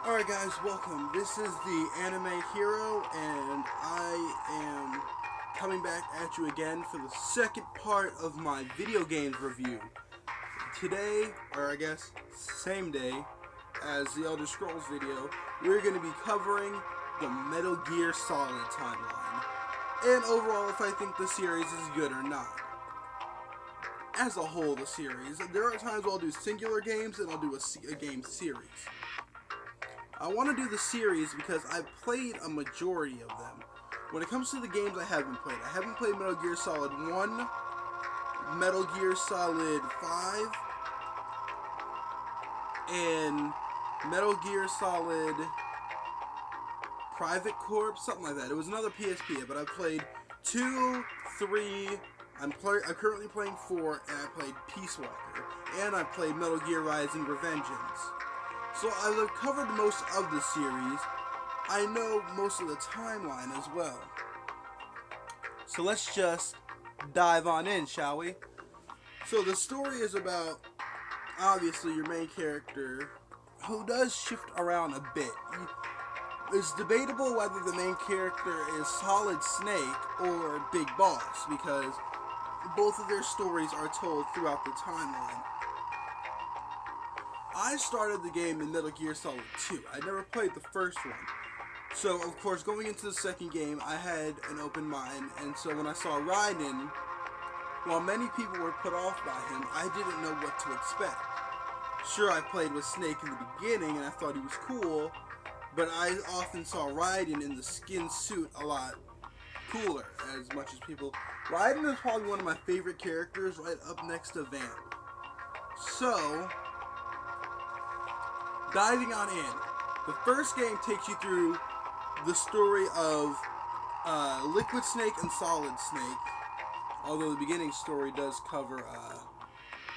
Alright guys, welcome. This is the Anime Hero, and I am coming back at you again for the second part of my video games review. Today, or I guess same day as the Elder Scrolls video, we're going to be covering the Metal Gear Solid timeline, and overall if I think the series is good or not. As a whole, the series. There are times where I'll do singular games and I'll do a game series. I want to do the series because I've played a majority of them. When it comes to the games I haven't played Metal Gear Solid 1, Metal Gear Solid 5, and Metal Gear Solid Private Corps, something like that. It was another PSP, but I've played 2, 3, I'm currently playing 4, and I played Peace Walker, and I played Metal Gear Rising: Revengeance. So I've covered most of the series. I know most of the timeline as well. So let's just dive on in, shall we? So the story is about, obviously, your main character, who does shift around a bit. It's debatable whether the main character is Solid Snake or Big Boss, because both of their stories are told throughout the timeline. I started the game in Metal Gear Solid 2. I never played the first one. So, of course, going into the second game, I had an open mind, and so when I saw Raiden, while many people were put off by him, I didn't know what to expect. Sure, I played with Snake in the beginning, and I thought he was cool, but I often saw Raiden in the skin suit a lot cooler, as much as people... Raiden is probably one of my favorite characters, right up next to Vamp. So... diving on in, the first game takes you through the story of Liquid Snake and Solid Snake, although the beginning story does cover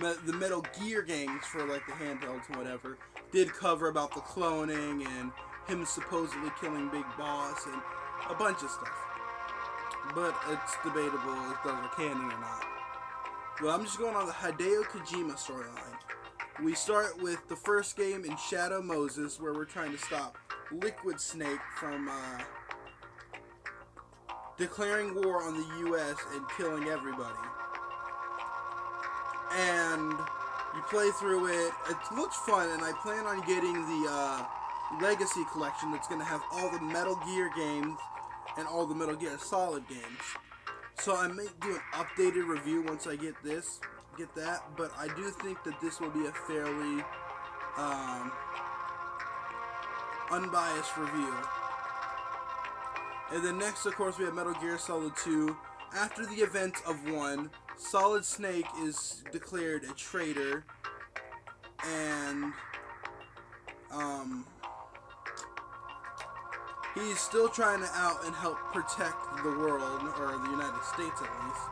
the Metal Gear games for like the handhelds and whatever, did cover about the cloning and him supposedly killing Big Boss and a bunch of stuff. But it's debatable if those are canon or not. Well, I'm just going on the Hideo Kojima storyline. We start with the first game in Shadow Moses, where we're trying to stop Liquid Snake from declaring war on the U.S. and killing everybody. And you play through it. It looks fun, and I plan on getting the Legacy Collection that's going to have all the Metal Gear games and all the Metal Gear Solid games. So I may do an updated review once I get that, but I do think that this will be a fairly unbiased review. And then next, of course, we have Metal Gear Solid 2. After the events of 1, Solid Snake is declared a traitor, and he's still trying to out and help protect the world, or the United States at least,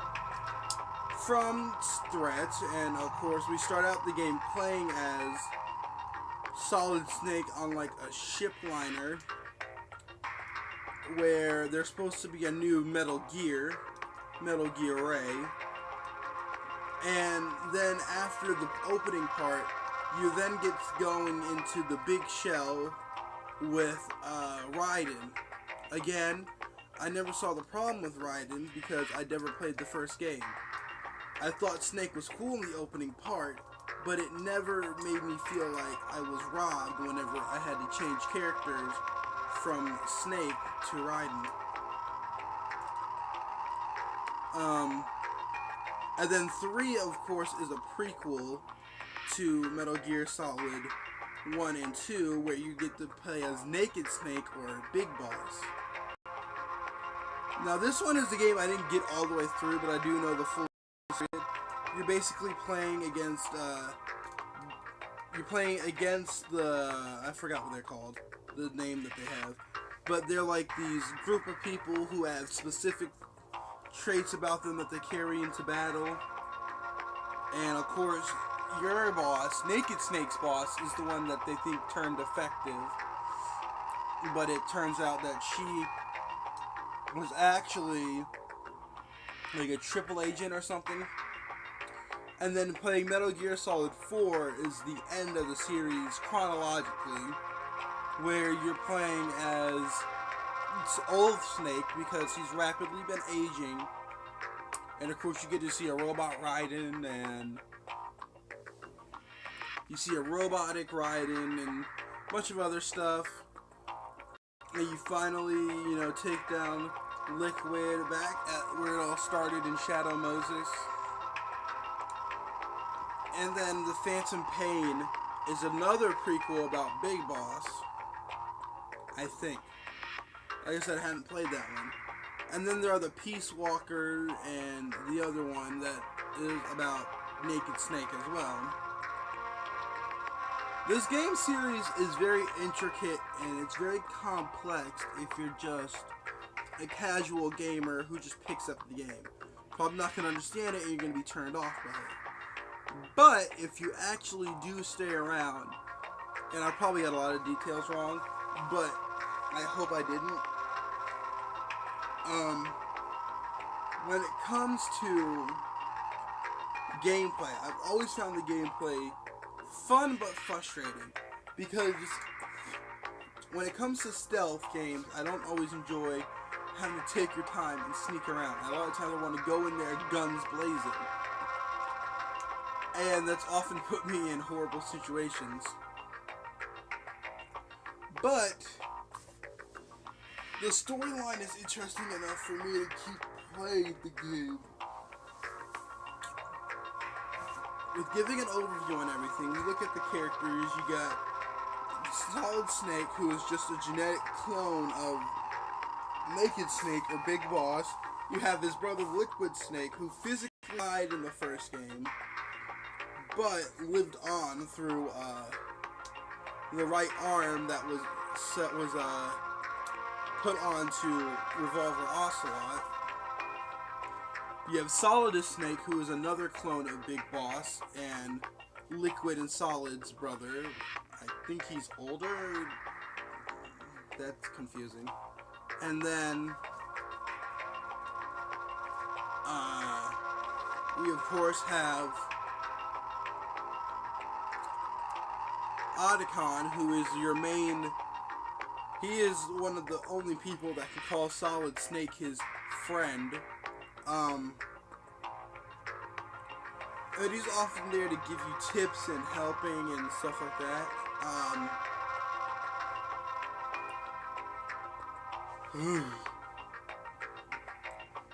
from threats. And of course we start out the game playing as Solid Snake on like a ship liner where there's supposed to be a new Metal Gear Ray, and then after the opening part you then get going into the big shell with Raiden. Again, I never saw the problem with Raiden because I never played the first game. I thought Snake was cool in the opening part, but it never made me feel like I was robbed whenever I had to change characters from Snake to Raiden. And then 3, of course, is a prequel to Metal Gear Solid 1 and 2, where you get to play as Naked Snake or Big Boss. Now this one is the game I didn't get all the way through, but I do know the full. You're basically playing against, I forgot what they're called, the name that they have, but they're like these group of people who have specific traits about them that they carry into battle, and of course, your boss, Naked Snake's boss, is the one that they think turned effective, but it turns out that she was actually like a triple agent or something. And then playing Metal Gear Solid 4 is the end of the series chronologically, where you're playing as old Snake because he's rapidly been aging, and of course you get to see a robot Raiden, and you see a robotic Raiden and a bunch of other stuff, and you finally, take down Liquid back at where it all started in Shadow Moses. And then the Phantom Pain is another prequel about Big Boss, I think. Like I said, I hadn't played that one. And then there are the Peace Walker and the other one that is about Naked Snake as well. This game series is very intricate and it's very complex if you're just a casual gamer who just picks up the game. Probably not going to understand it and you're going to be turned off by it. But if you actually do stay around, and I probably had a lot of details wrong, but I hope I didn't. When it comes to gameplay, I've always found the gameplay fun but frustrating, because when it comes to stealth games, I don't always enjoy having to take your time and sneak around. A lot of times I want to go in there guns blazing, and that's often put me in horrible situations. But the storyline is interesting enough for me to keep playing the game. With giving an overview on everything, you look at the characters. You got Solid Snake, who is just a genetic clone of Naked Snake or Big Boss. You have his brother Liquid Snake, who physically died in the first game, but lived on through the right arm that was put onto Revolver Ocelot. You have Solidus Snake, who is another clone of Big Boss, and Liquid and Solid's brother. I think he's older. That's confusing. And then we of course have Otacon, who is your main. He is one of the only people that can call Solid Snake his friend. And he's often there to give you tips and helping and stuff like that.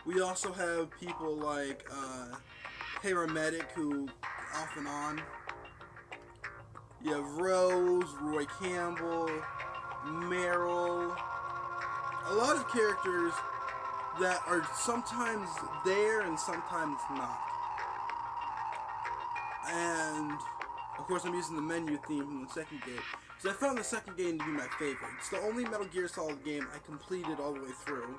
We also have people like Paramedic, who off and on. You have Rose, Roy Campbell, Meryl. A lot of characters that are sometimes there and sometimes not. And of course I'm using the menu theme from the second game, because I found the second game to be my favorite. It's the only Metal Gear Solid game I completed all the way through,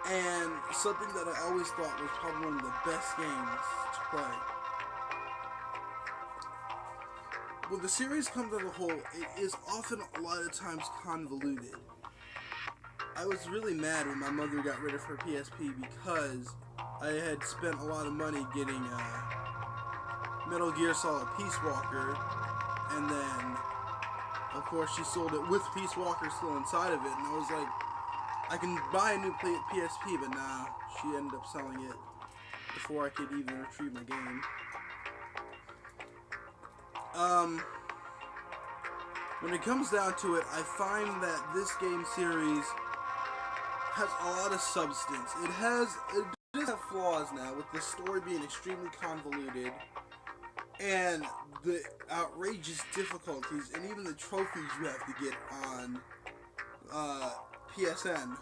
and something that I always thought was probably one of the best games to play. When the series comes as a whole, it is often a lot of times convoluted. I was really mad when my mother got rid of her PSP because I had spent a lot of money getting Metal Gear Solid Peace Walker, and then of course she sold it with Peace Walker still inside of it, and I was like, I can buy a new PSP, but nah, she ended up selling it before I could even retrieve my game. When it comes down to it, I find that this game series has a lot of substance. It does have flaws now, with the story being extremely convoluted, and the outrageous difficulties, and even the trophies you have to get on PSN.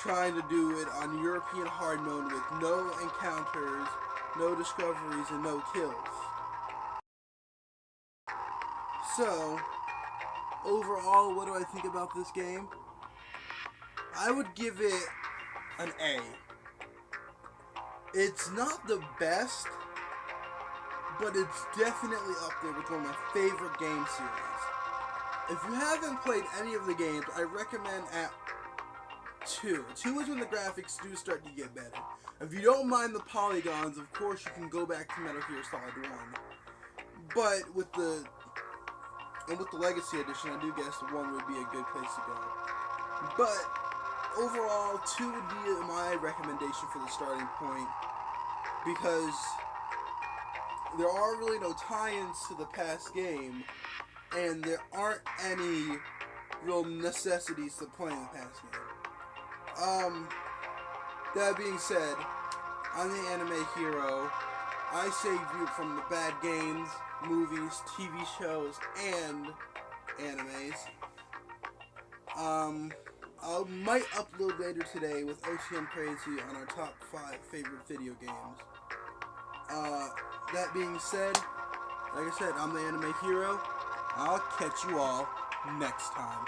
Trying to do it on European hard mode with no encounters, no discoveries, and no kills. So, overall, what do I think about this game? I would give it an A. It's not the best, but it's definitely up there with one of my favorite game series. If you haven't played any of the games, I recommend at 2. 2 is when the graphics do start to get better. If you don't mind the polygons, of course you can go back to Metal Gear Solid 1. But with the And with the Legacy Edition, I do guess 1 would be a good place to go. But overall, 2 would be my recommendation for the starting point, because there are really no tie-ins to the past game, and there aren't any real necessities to playing the past game. That being said, I'm the Anime Hero. I save you from the bad games, movies, TV shows, and animes. I might upload later today with OTM Crazy on our top 5 favorite video games. That being said, like I said, I'm the Anime Hero. I'll catch you all next time.